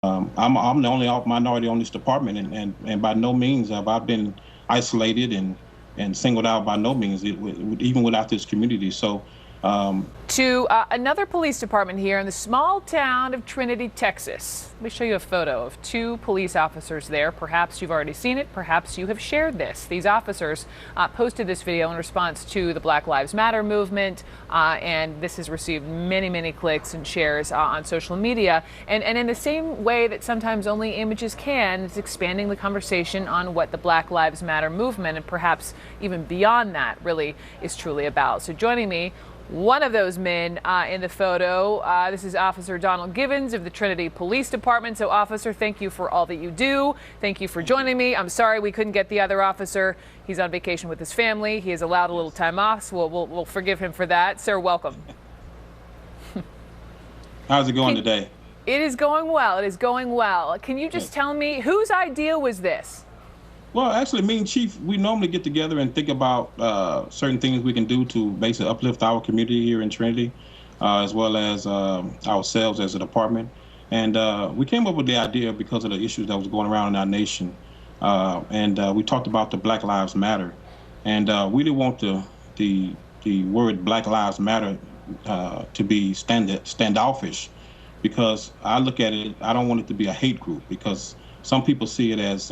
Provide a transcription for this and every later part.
I'm the only minority on this department, and by no means have I been isolated and singled out. By no means, even without this community. So. To another police department here in the small town of Trinity, Texas. Let me show you a photo of two police officers there. Perhaps you've already seen it. Perhaps you have shared this. These officers posted this video in response to the Black Lives Matter movement, and this has received many, many clicks and shares on social media. And in the same way that sometimes only images can, it's expanding the conversation on what the Black Lives Matter movement and perhaps even beyond that really is truly about. So joining me, one of those men in the photo, this is Officer Donald Givens of the Trinity Police Department. So, officer, thank you for all that you do. Thank you for joining me. I'm sorry we couldn't get the other officer. He's on vacation with his family. He has allowed a little time off, so we'll forgive him for that. Sir, welcome. How's it going today? It is going well. It is going well. Can you just tell me whose idea was this? Well, actually, me and Chief, we normally get together and think about certain things we can do to basically uplift our community here in Trinity, as well as ourselves as a department. And we came up with the idea because of the issues that was going around in our nation. And we talked about the Black Lives Matter. And we didn't want the word Black Lives Matter to be standoffish, because I look at it, I don't want it to be a hate group, because some people see it as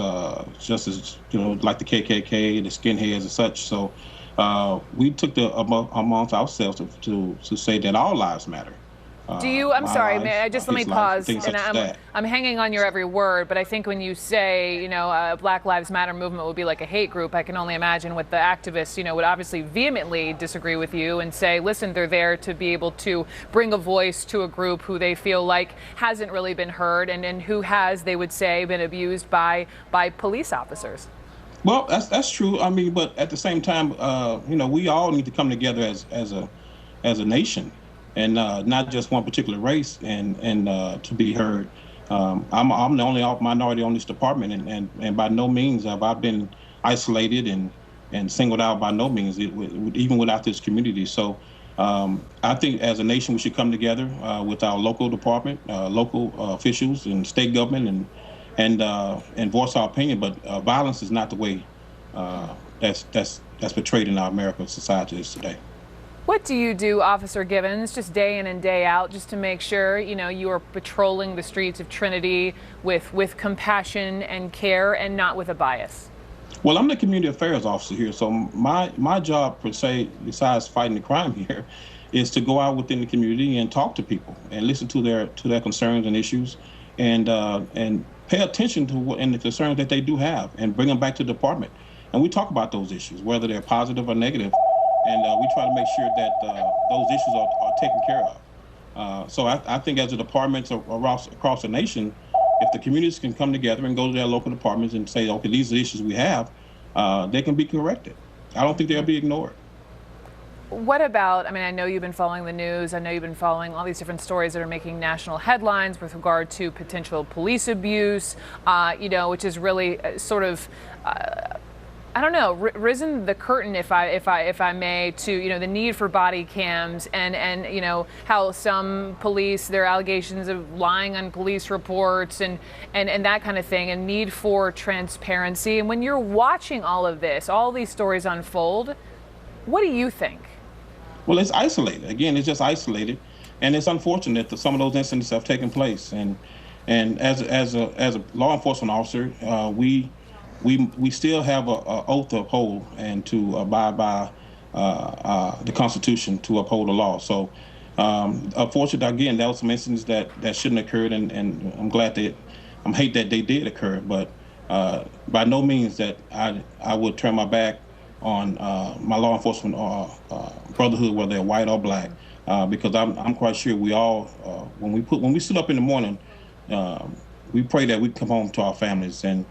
just as, like the KKK, the skinheads and such. So we took amongst ourselves to say that all lives matter. Do you, I'm sorry, let me pause. And I'm hanging on your every word, but I think when you say, Black Lives Matter movement would be like a hate group, I can only imagine what the activists, would obviously vehemently disagree with you and say, listen, they're there to be able to bring a voice to a group who they feel like hasn't really been heard and who has, they would say, been abused by police officers. Well, that's true. I mean, but at the same time, we all need to come together as a nation, and not just one particular race, and to be heard. I'm the only minority on this department, and by no means have I been isolated and singled out. By no means, even without this community. So I think as a nation we should come together with our local department, local officials, and state government, and voice our opinion. But violence is not the way that's portrayed in our American society today. What do you do, Officer Givens, just day in and day out, just to make sure, you are patrolling the streets of Trinity with compassion and care and not with a bias? Well, I'm the community affairs officer here, so my job, per se, besides fighting the crime here, is to go out within the community and talk to people and listen to their concerns and issues, and pay attention to the concerns that they do have, and bring them back to the department. And we talk about those issues, whether they're positive or negative. And we try to make sure that those issues are taken care of. So I think as a department across the nation, if the communities can come together and go to their local departments and say, okay, these are the issues we have, they can be corrected. I don't think they'll be ignored. What about, I know you've been following the news. I know you've been following all these different stories that are making national headlines with regard to potential police abuse, which is really sort of, risen the curtain, if I may, to the need for body cams and how some police, their allegations of lying on police reports and that kind of thing, and need for transparency. And when you're watching all of this, all these stories unfold, what do you think? Well, it's isolated. Again, it's just isolated, and it's unfortunate that some of those incidents have taken place. And as a law enforcement officer, we still have an oath to uphold and to abide by the Constitution, to uphold the law. So, unfortunately, again, there were some incidents that shouldn't have occurred, and I'm glad I hate that they did occur, but by no means that I would turn my back on my law enforcement brotherhood, whether they're white or black, because I'm quite sure we all, when we sit up in the morning, we pray that we come home to our families. And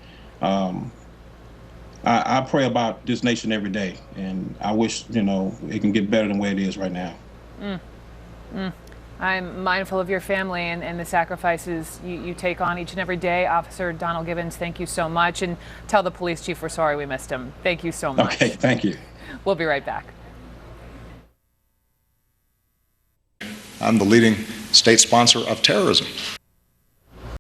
I pray about this nation every day, and I wish, it can get better than where it is right now. I'm mindful of your family and the sacrifices you take on each and every day. Officer Donald Givens, thank you so much. And tell the police chief we're sorry we missed him. Thank you so much. Okay, thank you. We'll be right back. I'm the leading state sponsor of terrorism.